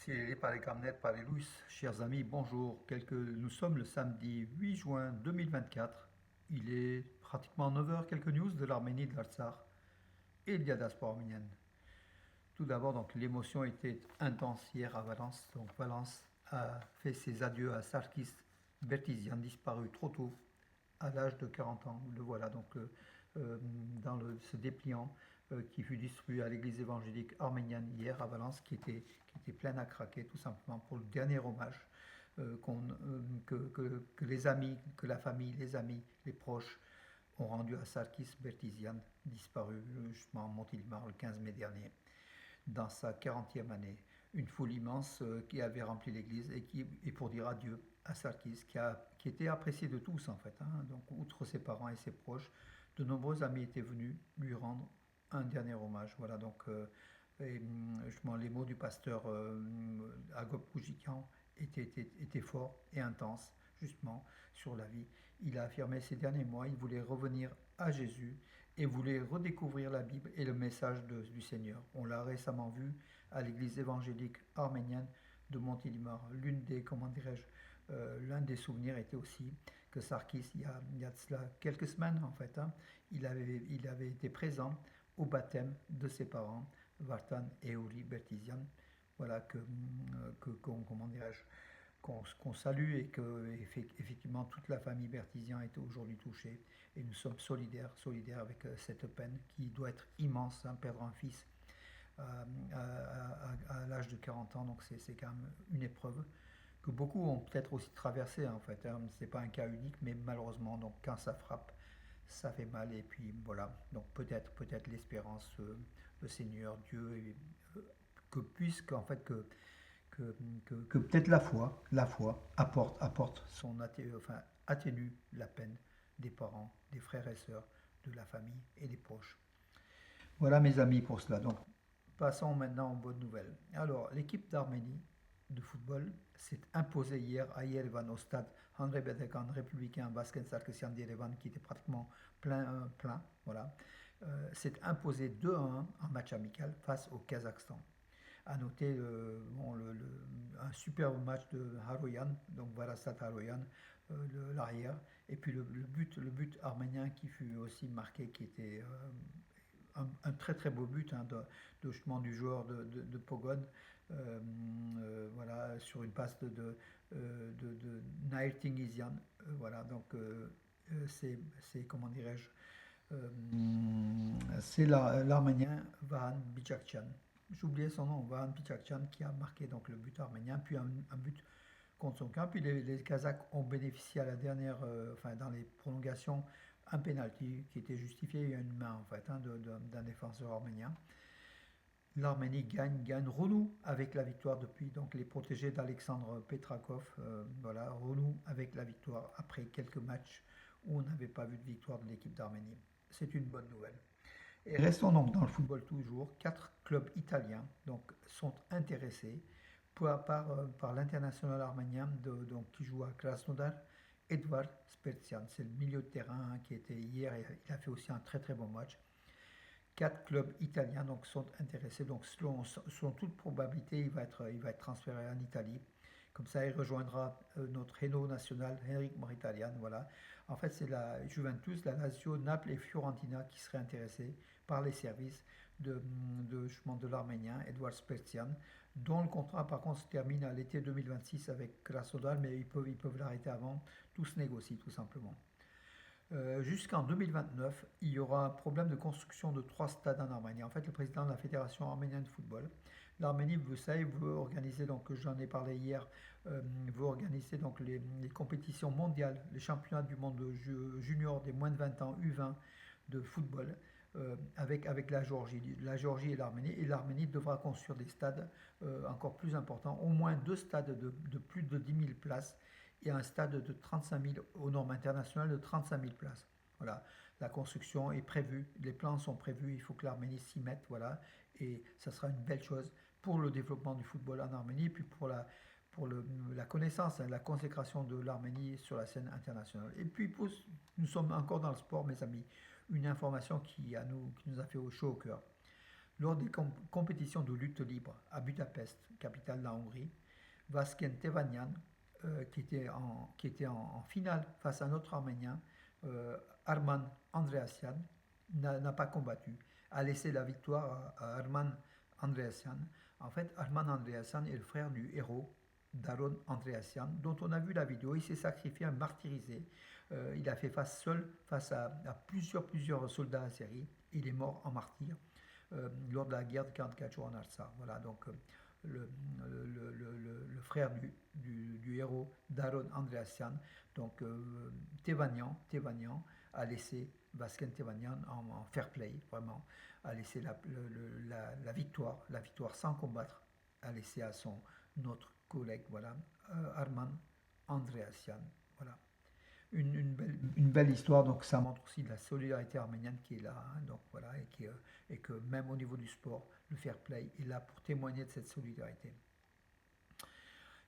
Signalé par les Garnet, par les Louis, chers amis, bonjour. Nous sommes le samedi 8 juin 2024. Il est pratiquement 9 heures. Quelques news de l'Arménie, de l'Artsakh et de la diaspora arménienne. Tout d'abord, donc l'émotion était intense hier à Valence. Donc Valence a fait ses adieux à Sarkis Bertizian, disparu trop tôt, à l'âge de 40 ans. Le voilà donc dans ce dépliant qui fut distribué à l'église évangélique arménienne hier à Valence, qui était pleine à craquer tout simplement pour le dernier hommage que les amis, que la famille, les amis, les proches ont rendu à Sarkis Bertizian, disparu justement à Montélimar le 15 mai dernier, dans sa 40e année. Une foule immense qui avait rempli l'église et pour dire adieu à Sarkis, qui était apprécié de tous en fait. Hein. Donc, outre ses parents et ses proches, de nombreux amis étaient venus lui rendre un dernier hommage. Voilà, donc, justement, les mots du pasteur Agop Koujikian étaient forts et intenses, justement, sur la vie. Il a affirmé ces derniers mois, il voulait revenir à Jésus et voulait redécouvrir la Bible et le message du Seigneur. On l'a récemment vu à l'église évangélique arménienne de Montélimar. Comment dirais-je, l'un des souvenirs était aussi que Sarkis, il y a de cela quelques semaines en fait, hein, il avait été présent au baptême de ses parents, Vartan et Uri Bertizian. Voilà comment dirais-je, qu'on salue et que effectivement toute la famille Bertizian est aujourd'hui touchée et nous sommes solidaires avec cette peine qui doit être immense, hein, perdre un fils à l'âge de 40 ans, donc c'est quand même une épreuve que beaucoup ont peut-être aussi traversée en fait. Hein. C'est pas un cas unique, mais malheureusement, donc quand ça frappe, ça fait mal et puis voilà. Donc peut-être l'espérance, le Seigneur, Dieu, que puisque en fait que peut-être la foi apporte enfin, atténue la peine des parents, des frères et sœurs, de la famille et des proches. Voilà mes amis pour cela. Donc passons maintenant aux bonnes nouvelles. Alors l'équipe d'Arménie de football s'est imposée hier à Yerevan au stade André Bedekan républicain Basken Sarkisian d'Yerevan qui était pratiquement plein, voilà, s'est imposé 2-1 en match amical face au Kazakhstan. À noter un superbe match de Haroyan, donc Varasat Haroyan, l'arrière, et puis le but arménien qui fut aussi marqué, qui était un très très beau but, hein, justement du joueur de Pogod, voilà, sur une passe de Nair Tingizian. Voilà, donc comment dirais-je, euh, c'est l'Arménien Vahan Bichakchian. J'oubliais son nom, Vahan Bichakchian, qui a marqué donc le but arménien, puis un but contre son camp. Puis les Kazakhs ont bénéficié à la dernière, enfin dans les prolongations, un penalty qui était justifié, il y a une main en fait, hein, d'un défenseur arménien. L'Arménie renoue avec la victoire depuis donc les protégés d'Alexandre Petrakov. Voilà, renoue avec la victoire après quelques matchs où on n'avait pas vu de victoire de l'équipe d'Arménie. C'est une bonne nouvelle. Et restons donc dans le football toujours. 4 clubs italiens donc, sont intéressés par l'international arménien donc, qui joue à Krasnodar, Edvard Spertian. C'est le milieu de terrain, hein, qui était hier, et il a fait aussi un très très bon match. 4 clubs italiens donc, sont intéressés. Donc, selon toute probabilité, il va être transféré en Italie. Comme ça, il rejoindra notre héros national, Henrik Mkhitaryan. Voilà. En fait, c'est la Juventus, la Lazio, Naples et Fiorentina qui seraient intéressés par les services de l'Arménien, Edouard Spertian, dont le contrat, par contre, se termine à l'été 2026 avec Krasnodar, mais ils peuvent l'arrêter avant. Tout se négocie, tout simplement. Jusqu'en 2029, il y aura un problème de construction de 3 stades en Arménie. En fait, le président de la Fédération arménienne de football, l'Arménie, vous savez, veut organiser, donc j'en ai parlé hier, veut organiser donc les compétitions mondiales, les championnats du monde junior des moins de 20 ans, U20 de football, avec la Géorgie et l'Arménie. Et l'Arménie devra construire des stades encore plus importants, au moins 2 stades de plus de 10 000 places et un stade de 35 000 aux normes internationales de 35 000 places. Voilà, la construction est prévue, les plans sont prévus, il faut que l'Arménie s'y mette, voilà, et ça sera une belle chose pour le développement du football en Arménie, puis pour la connaissance, hein, la consécration de l'Arménie sur la scène internationale. Et puis, nous sommes encore dans le sport, mes amis, une information qui nous a fait chaud au cœur. Lors des compétitions de lutte libre à Budapest, capitale de la Hongrie, Vasken Tevanian, qui était en finale face à un autre Arménien, Arman Andreasyan, n'a pas combattu, a laissé la victoire à Arman Andreasyan. En fait, Arman Andreasyan est le frère du héros Daron Andreasyan, dont on a vu la vidéo. Il s'est sacrifié, martyrisé. Il a fait face seul face à plusieurs soldats azéris. Il est mort en martyr lors de la guerre de 44 jours en Artsakh. Voilà, donc le, le frère du héros Daron Andreasyan, donc Tevanian a laissé Vasken Tevanian en fair play, vraiment, a laissé la victoire sans combattre, a laissé à son autre collègue, voilà, Arman Andreasyan. Voilà. Une belle histoire, donc ça montre aussi de la solidarité arménienne qui est là, hein, donc voilà, et que même au niveau du sport, le fair play est là pour témoigner de cette solidarité.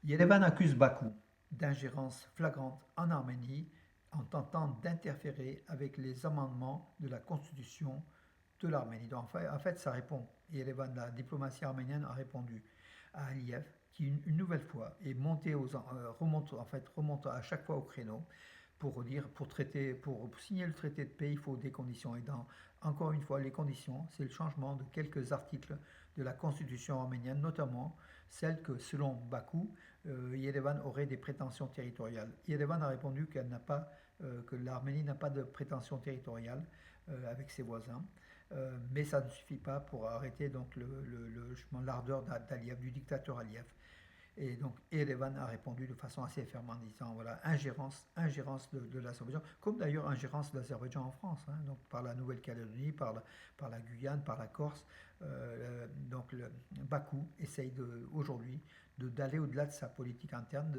Yerevan accuse Bakou d'ingérence flagrante en Arménie en tentant d'interférer avec les amendements de la constitution de l'Arménie. Donc en fait, ça répond. Yerevan, la diplomatie arménienne a répondu à Aliyev, qui une nouvelle fois est monté remonte à chaque fois au créneau pour dire, pour signer le traité de paix, il faut des conditions. Et encore une fois, les conditions, c'est le changement de quelques articles de la constitution arménienne, notamment celle que, selon Bakou, Yerevan aurait des prétentions territoriales. Yerevan a répondu que l'Arménie n'a pas de prétentions territoriales avec ses voisins. Mais ça ne suffit pas pour arrêter donc l'ardeur d'Aliyev, du dictateur Aliyev. Et donc Erevan a répondu de façon assez ferme en disant voilà, ingérence de l'Azerbaïdjan, comme d'ailleurs ingérence de l'Azerbaïdjan en France, hein, donc par la Nouvelle-Calédonie, par la Guyane, par la Corse. Donc Bakou essaye aujourd'hui d'aller au-delà de sa politique interne,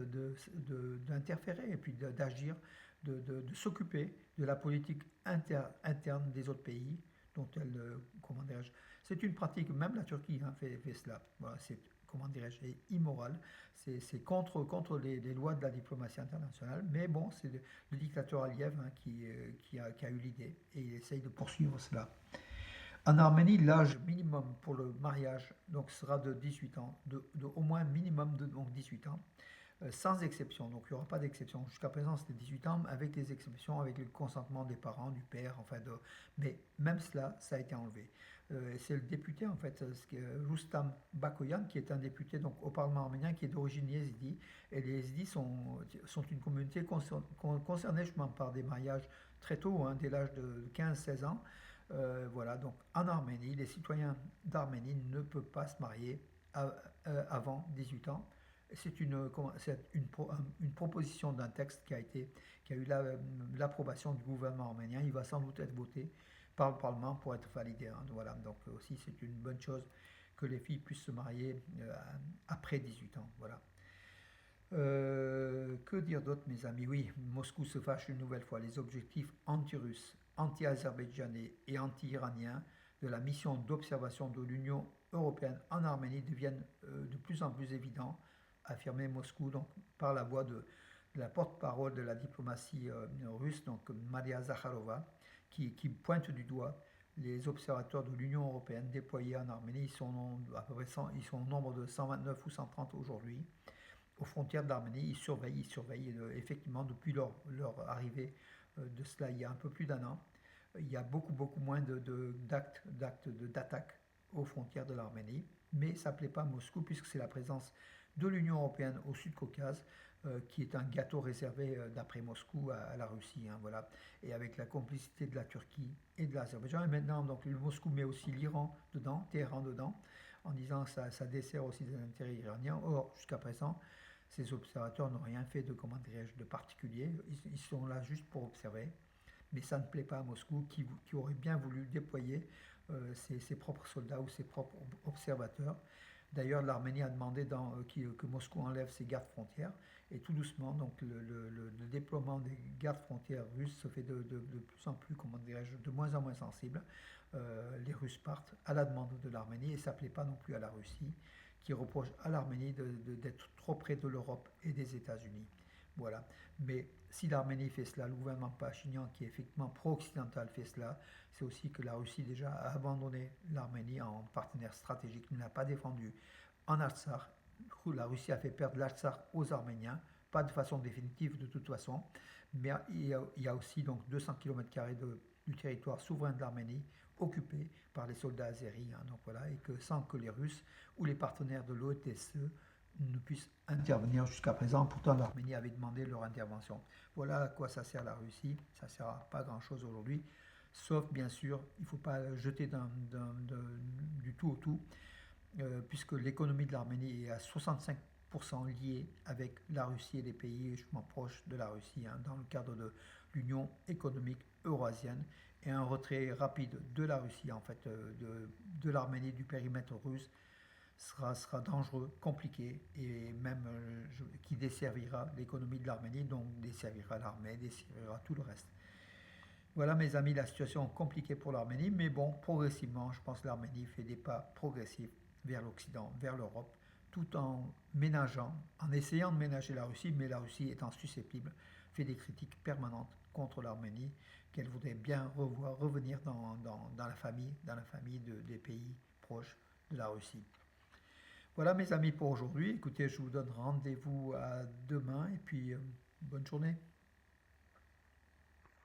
d'interférer et puis d'agir, de s'occuper de la politique interne des autres pays dont elle, comment dirais-je, c'est une pratique, même la Turquie hein, fait cela. Voilà, c'est comment dirais-je, immoral. C'est contre les lois de la diplomatie internationale. Mais bon, c'est le dictateur Aliyev hein, qui a eu l'idée et il essaye de poursuivre cela. En Arménie, l'âge minimum pour le mariage donc, sera de 18 ans, de au moins minimum de donc 18 ans, sans exception. Donc il n'y aura pas d'exception. Jusqu'à présent, c'était 18 ans, avec des exceptions, avec le consentement des parents, du père, enfin mais même cela, ça a été enlevé. C'est le député, en fait, Rustam Bakoyan, qui est un député donc, au Parlement arménien, qui est d'origine yézidi. Et les yézidis sont une communauté concernée justement par des mariages très tôt, hein, dès l'âge de 15-16 ans. Voilà, donc en Arménie, les citoyens d'Arménie ne peuvent pas se marier avant 18 ans. C'est une proposition d'un texte qui a eu l'approbation du gouvernement arménien. Il va sans doute être voté par le Parlement pour être validé. Hein. Voilà, donc aussi c'est une bonne chose que les filles puissent se marier après 18 ans. Voilà. Que dire d'autre, mes amis? Oui, Moscou se fâche une nouvelle fois. Les objectifs anti-russes, anti-azerbaïdjanais et anti-iraniens de la mission d'observation de l'Union européenne en Arménie deviennent de plus en plus évidents, affirmé Moscou donc, par la voix de la porte-parole de la diplomatie russe, donc Maria Zakharova, qui pointe du doigt les observateurs de l'Union européenne déployés en Arménie. Ils sont à peu près ils sont au nombre de 129 ou 130 aujourd'hui. Aux frontières de l'Arménie, ils surveillent effectivement depuis leur arrivée de cela il y a un peu plus d'un an. Il y a beaucoup moins d'attaques aux frontières de l'Arménie, mais ça ne plaît pas à Moscou puisque c'est la présence de l'Union européenne au Sud-Caucase qui est un gâteau réservé d'après Moscou à la Russie. Hein, voilà. Et avec la complicité de la Turquie et de l'Azerbaïdjan. Et maintenant, donc, le Moscou met aussi l'Iran dedans, Téhéran dedans, en disant que ça dessert aussi des intérêts iraniens. Or, jusqu'à présent, ces observateurs n'ont rien fait de particulier. Ils sont là juste pour observer. Mais ça ne plaît pas à Moscou qui aurait bien voulu déployer ses propres soldats ou ses propres observateurs. D'ailleurs, l'Arménie a demandé que Moscou enlève ses gardes frontières et tout doucement, donc le déploiement des gardes frontières russes se fait de plus en plus, comment dirais-je, de moins en moins sensible. Les Russes partent à la demande de l'Arménie et ça ne plaît pas non plus à la Russie qui reproche à l'Arménie d'être trop près de l'Europe et des États-Unis. Voilà. Mais si l'Arménie fait cela, le gouvernement Pachinian, qui est effectivement pro-occidental, fait cela, c'est aussi que la Russie déjà a abandonné l'Arménie en partenaire stratégique, ne l'a pas défendu en Artsakh. La Russie a fait perdre l'Artsakh aux Arméniens, pas de façon définitive de toute façon, mais il y a aussi donc 200 km² du territoire souverain de l'Arménie occupé par les soldats azéris. Hein, donc voilà, et que sans que les Russes ou les partenaires de l'OTSE ne puissent intervenir jusqu'à présent. Pourtant, l'Arménie avait demandé leur intervention. Voilà à quoi ça sert la Russie. Ça ne sert à pas grand-chose aujourd'hui. Sauf, bien sûr, il ne faut pas jeter du tout au tout, puisque l'économie de l'Arménie est à 65% liée avec la Russie et les pays justement proches de la Russie, hein, dans le cadre de l'Union économique eurasienne, et un retrait rapide de la Russie, en fait, de l'Arménie du périmètre russe, sera dangereux, compliqué, et même qui desservira l'économie de l'Arménie, donc desservira l'armée, desservira tout le reste. Voilà mes amis, la situation est compliquée pour l'Arménie, mais bon, progressivement, je pense que l'Arménie fait des pas progressifs vers l'Occident, vers l'Europe, tout en ménageant, en essayant de ménager la Russie, mais la Russie étant susceptible, fait des critiques permanentes contre l'Arménie, qu'elle voudrait bien revoir, revenir dans la famille des pays proches de la Russie. Voilà mes amis pour aujourd'hui. Écoutez, je vous donne rendez-vous à demain et puis bonne journée.